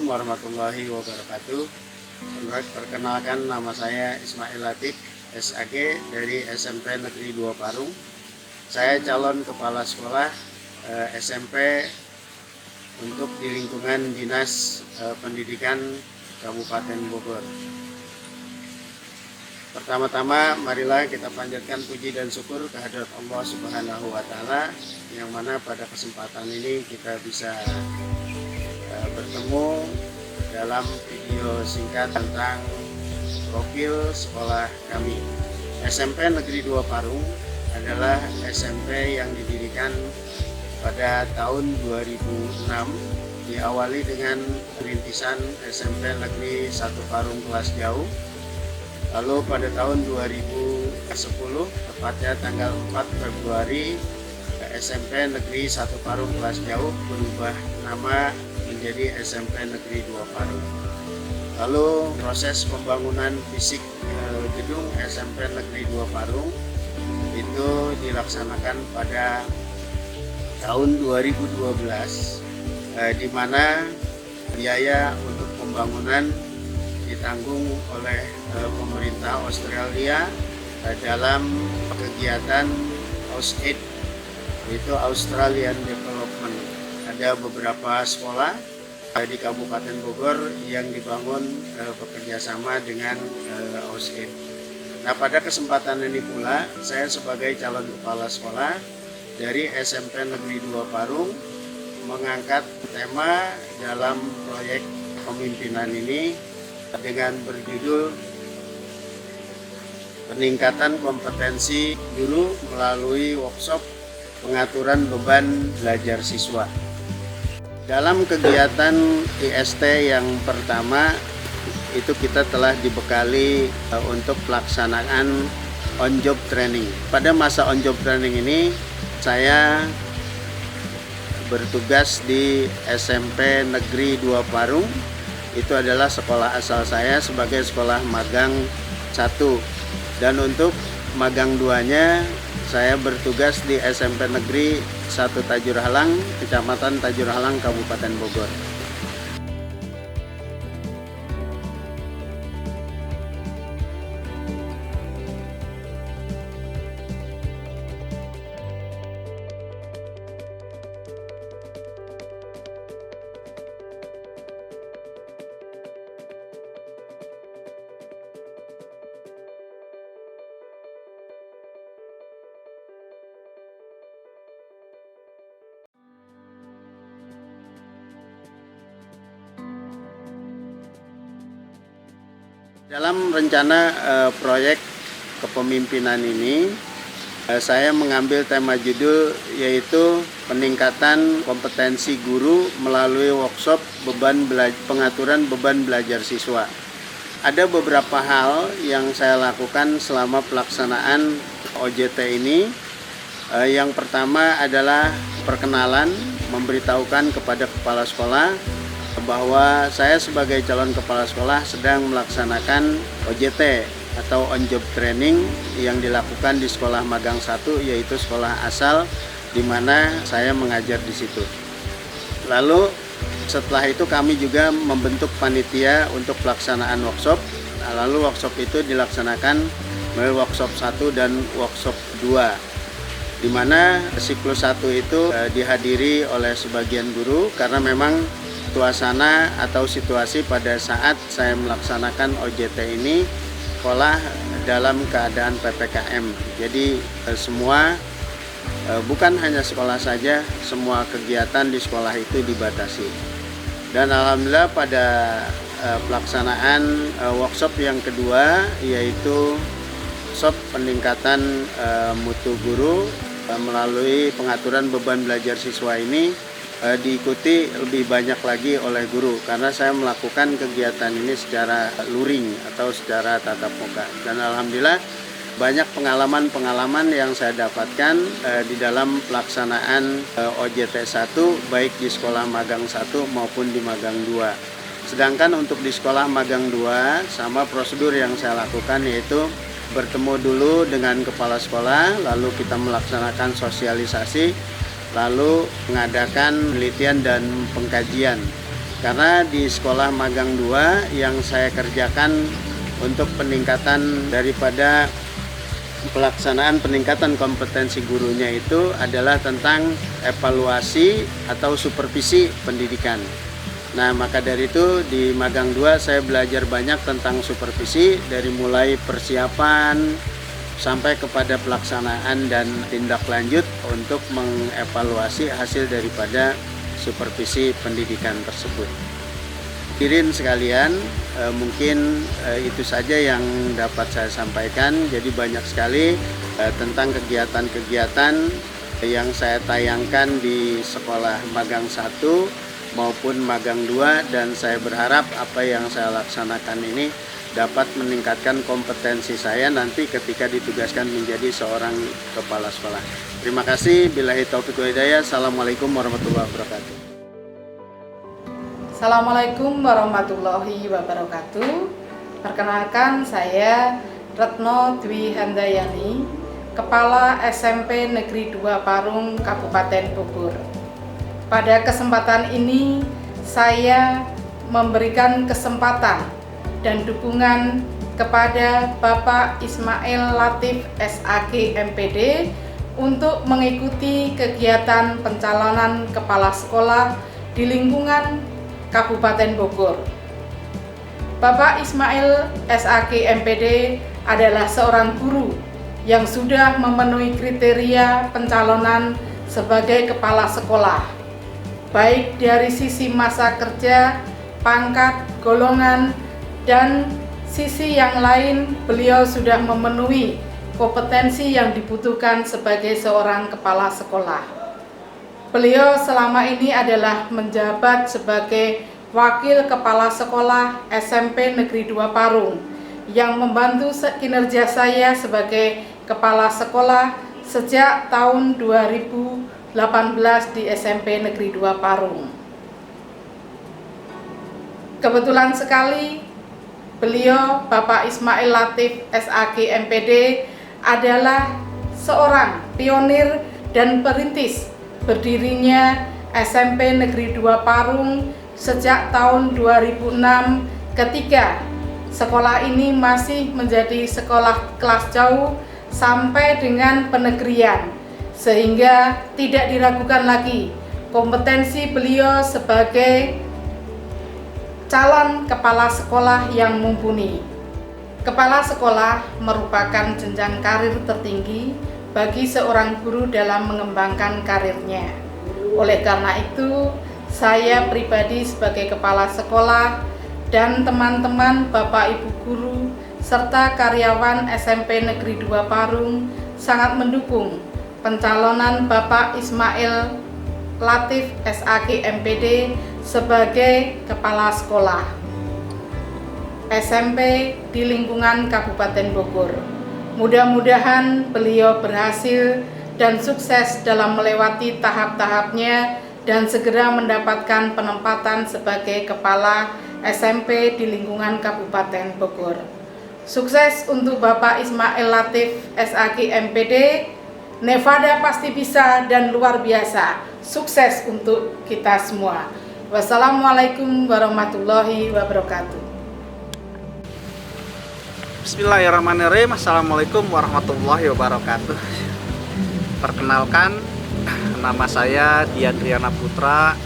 Assalamualaikum warahmatullahi wabarakatuh. Perkenalkan, nama saya Ismail Latif, SAG dari SMP Negeri 2 Parung. Saya calon kepala sekolah SMP untuk di lingkungan Dinas Pendidikan Kabupaten Bogor. Pertama-tama marilah kita panjatkan puji dan syukur kehadirat Allah Subhanahu wa Ta'ala, yang mana pada kesempatan ini kita bisa bertemu dalam video singkat tentang profil sekolah kami. SMP Negeri 2 Parung adalah SMP yang didirikan pada tahun 2006, diawali dengan perintisan SMP Negeri 1 Parung kelas jauh. Lalu pada tahun 2010, tepatnya tanggal 4 Februari, SMP Negeri 1 Parung kelas jauh berubah nama menjadi SMP Negeri 2 Parung. Lalu proses pembangunan fisik gedung SMP Negeri 2 Parung itu dilaksanakan pada tahun 2012, di mana biaya untuk pembangunan ditanggung oleh pemerintah Australia dalam kegiatan AusAid, yaitu Australian Development. Ada beberapa sekolah di Kabupaten Bogor yang dibangun bekerjasama dengan AusAid. Nah, pada kesempatan ini pula saya sebagai calon kepala sekolah dari SMP Negeri 2 Parung mengangkat tema dalam proyek kepemimpinan ini dengan berjudul peningkatan kompetensi guru melalui workshop pengaturan beban belajar siswa. Dalam kegiatan IST yang pertama itu kita telah dibekali untuk pelaksanaan on-job training. Pada masa on-job training ini saya bertugas di SMP Negeri 2 Parung. Itu adalah sekolah asal saya sebagai sekolah magang 1. Dan untuk magang 2-nya saya bertugas di SMP Negeri 1 Tajur Halang, Kecamatan Tajur Halang, Kabupaten Bogor. Dalam rencana proyek kepemimpinan ini, saya mengambil tema judul yaitu peningkatan kompetensi guru melalui workshop pengaturan beban belajar siswa. Ada beberapa hal yang saya lakukan selama pelaksanaan OJT ini. Yang pertama adalah perkenalan, memberitahukan kepada kepala sekolah bahwa saya sebagai calon kepala sekolah sedang melaksanakan OJT atau on-job training yang dilakukan di sekolah magang 1, yaitu sekolah asal di mana saya mengajar di situ. Lalu setelah itu kami juga membentuk panitia untuk pelaksanaan workshop. Lalu workshop itu dilaksanakan melalui workshop 1 dan workshop 2, di mana siklus 1 itu dihadiri oleh sebagian guru karena memang suasana atau situasi pada saat saya melaksanakan OJT ini sekolah dalam keadaan PPKM. Jadi semua, bukan hanya sekolah saja, semua kegiatan di sekolah itu dibatasi. Dan alhamdulillah pada pelaksanaan workshop yang kedua, yaitu workshop peningkatan mutu guru melalui pengaturan beban belajar siswa ini diikuti lebih banyak lagi oleh guru karena saya melakukan kegiatan ini secara luring atau secara tatap muka. Dan alhamdulillah banyak pengalaman-pengalaman yang saya dapatkan di dalam pelaksanaan OJT 1, baik di sekolah magang 1 maupun di magang 2. Sedangkan untuk di sekolah magang 2, sama prosedur yang saya lakukan, yaitu bertemu dulu dengan kepala sekolah, lalu kita melaksanakan sosialisasi, lalu mengadakan penelitian dan pengkajian. Karena di sekolah magang 2 yang saya kerjakan untuk peningkatan daripada pelaksanaan peningkatan kompetensi gurunya itu adalah tentang evaluasi atau supervisi pendidikan. Nah, maka dari itu di magang 2 saya belajar banyak tentang supervisi, dari mulai persiapan sampai kepada pelaksanaan dan tindak lanjut untuk mengevaluasi hasil daripada supervisi pendidikan tersebut. Hadirin sekalian, mungkin itu saja yang dapat saya sampaikan. Jadi banyak sekali tentang kegiatan-kegiatan yang saya tayangkan di sekolah magang 1 maupun magang 2, dan saya berharap apa yang saya laksanakan ini dapat meningkatkan kompetensi saya nanti ketika ditugaskan menjadi seorang kepala sekolah. Terima kasih. Billahi taufiq wal hidayah. Assalamualaikum warahmatullahi wabarakatuh. Assalamualaikum warahmatullahi wabarakatuh. Perkenalkan, saya Retno Dwi Handayani, Kepala SMP Negeri 2 Parung, Kabupaten Bogor. Pada kesempatan ini, saya memberikan kesempatan dan dukungan kepada Bapak Ismail Latif SAG MPD untuk mengikuti kegiatan pencalonan kepala sekolah di lingkungan Kabupaten Bogor. Bapak Ismail SAG MPD adalah seorang guru yang sudah memenuhi kriteria pencalonan sebagai kepala sekolah, baik dari sisi masa kerja, pangkat, golongan, dan sisi yang lain. Beliau sudah memenuhi kompetensi yang dibutuhkan sebagai seorang kepala sekolah. Beliau selama ini adalah menjabat sebagai Wakil Kepala Sekolah SMP Negeri 2 Parung yang membantu kinerja saya sebagai Kepala Sekolah sejak tahun 2018 di SMP Negeri 2 Parung. Kebetulan sekali beliau, Bapak Ismail Latif SAG MPD, adalah seorang pionir dan perintis berdirinya SMP Negeri 2 Parung sejak tahun 2006, ketika sekolah ini masih menjadi sekolah kelas jauh sampai dengan penegrian, sehingga tidak diragukan lagi kompetensi beliau sebagai calon kepala sekolah yang mumpuni. Kepala sekolah merupakan jenjang karir tertinggi bagi seorang guru dalam mengembangkan karirnya. Oleh karena itu, saya pribadi sebagai kepala sekolah dan teman-teman Bapak Ibu guru serta karyawan SMP Negeri 2 Parung sangat mendukung pencalonan Bapak Ismail Latif SAG MPD sebagai kepala sekolah SMP di lingkungan Kabupaten Bogor. Mudah-mudahan beliau berhasil dan sukses dalam melewati tahap-tahapnya dan segera mendapatkan penempatan sebagai kepala SMP di lingkungan Kabupaten Bogor. Sukses untuk Bapak Ismail Latif SAG MPD. Nevada pasti bisa dan luar biasa. Sukses untuk kita semua. Wassalamualaikum warahmatullahi wabarakatuh. Bismillahirrahmanirrahim. Assalamualaikum warahmatullahi wabarakatuh. Perkenalkan, nama saya Dian Riana Putra.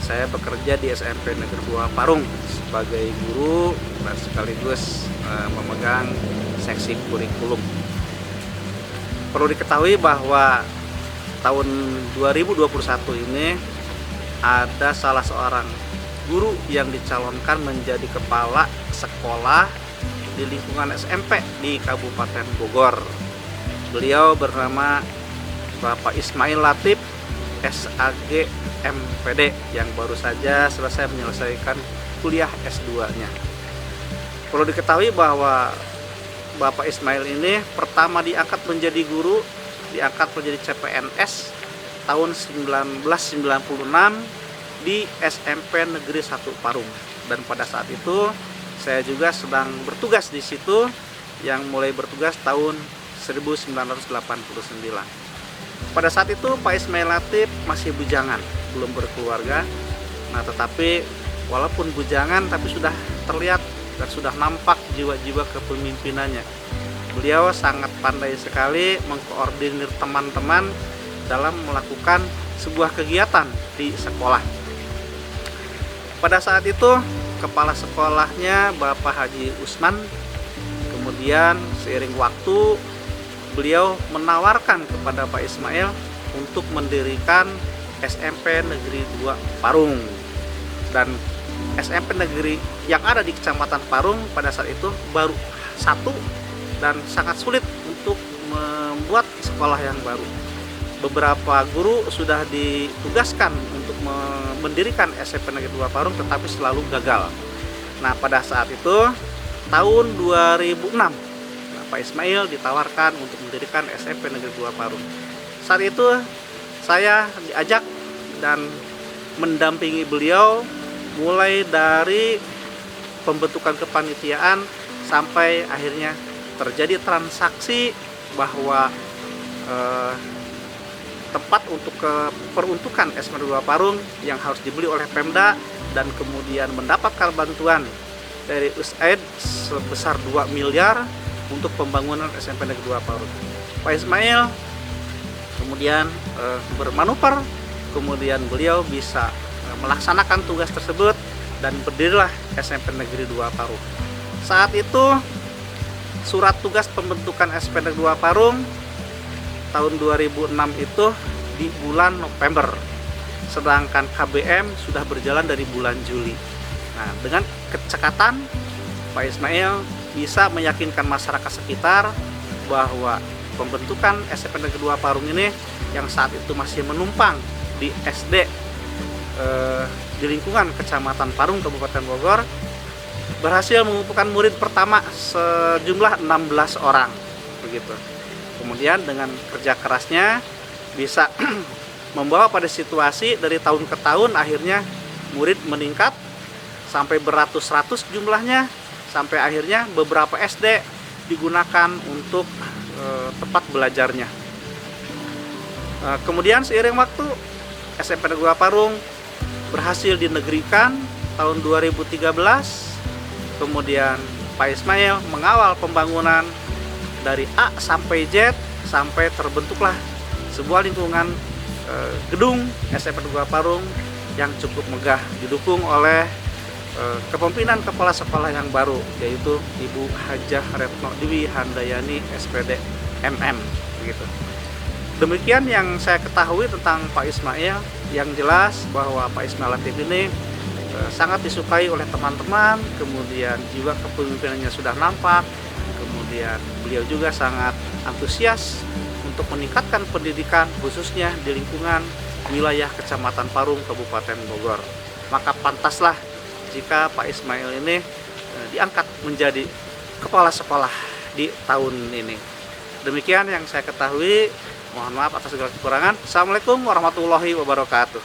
Saya bekerja di SMP Negeri 2 Parung sebagai guru dan sekaligus memegang seksi kurikulum. Perlu diketahui bahwa tahun 2021 ini ada salah seorang guru yang dicalonkan menjadi kepala sekolah di lingkungan SMP di Kabupaten Bogor. Beliau bernama Bapak Ismail Latif SAG MPD yang baru saja selesai menyelesaikan kuliah S2-nya. Perlu diketahui bahwa Bapak Ismail ini pertama diangkat menjadi guru, diangkat menjadi CPNS tahun 1996 di SMP Negeri 1 Parung, dan pada saat itu saya juga sedang bertugas di situ, yang mulai bertugas tahun 1989. Pada saat itu Pak Ismail Latif masih bujangan, belum berkeluarga. Nah, tetapi walaupun bujangan tapi sudah terlihat dan sudah nampak jiwa-jiwa kepemimpinannya. Beliau sangat pandai sekali mengkoordinir teman-teman dalam melakukan sebuah kegiatan di sekolah. Pada saat itu kepala sekolahnya Bapak Haji Usman. Kemudian seiring waktu beliau menawarkan kepada Pak Ismail untuk mendirikan SMP Negeri 2 Parung. Dan SMP Negeri yang ada di Kecamatan Parung pada saat itu baru satu dan sangat sulit untuk membuat sekolah yang baru. Beberapa guru sudah ditugaskan untuk mendirikan SMP Negeri 2 Parung tetapi selalu gagal. Nah, pada saat itu tahun 2006 Pak Ismail ditawarkan untuk mendirikan SMP Negeri 2 Parung. Saat itu saya diajak dan mendampingi beliau mulai dari pembentukan kepanitiaan sampai akhirnya terjadi transaksi bahwa tempat untuk peruntukan SMP Negeri 2 Parung yang harus dibeli oleh Pemda dan kemudian mendapatkan bantuan dari USAID sebesar 2 miliar untuk pembangunan SMP Negeri 2 Parung. Pak Ismail kemudian bermanuver, kemudian beliau bisa melaksanakan tugas tersebut dan berdirilah SMP Negeri 2 Parung. Saat itu surat tugas pembentukan SMP Negeri 2 Parung tahun 2006 itu di bulan November, sedangkan KBM sudah berjalan dari bulan Juli. Nah, dengan kecekatan Pak Ismail bisa meyakinkan masyarakat sekitar bahwa pembentukan SMP Negeri 2 Parung ini yang saat itu masih menumpang di SD di lingkungan Kecamatan Parung Kabupaten Bogor berhasil mengumpulkan murid pertama sejumlah 16 orang begitu. Kemudian dengan kerja kerasnya bisa membawa pada situasi dari tahun ke tahun akhirnya murid meningkat sampai beratus-ratus jumlahnya, sampai akhirnya beberapa SD digunakan untuk tempat belajarnya. Kemudian seiring waktu SMP Negeri 2 Parung berhasil dinegerikan tahun 2013. Kemudian Pak Ismail mengawal pembangunan dari A sampai Z sampai terbentuklah sebuah lingkungan gedung SMP Negeri 2 Parung yang cukup megah, didukung oleh kepemimpinan kepala sekolah yang baru, yaitu Ibu Hajah Retno Dewi Handayani SPD MM begitu. Demikian yang saya ketahui tentang Pak Ismail. Yang jelas bahwa Pak Ismail Latif ini sangat disukai oleh teman-teman, kemudian jiwa kepemimpinannya sudah nampak, kemudian beliau juga sangat antusias untuk meningkatkan pendidikan khususnya di lingkungan wilayah Kecamatan Parung Kabupaten Bogor. Maka pantaslah jika Pak Ismail ini diangkat menjadi kepala sekolah di tahun ini. Demikian yang saya ketahui. Mohon maaf atas segala kekurangan. Assalamualaikum warahmatullahi wabarakatuh.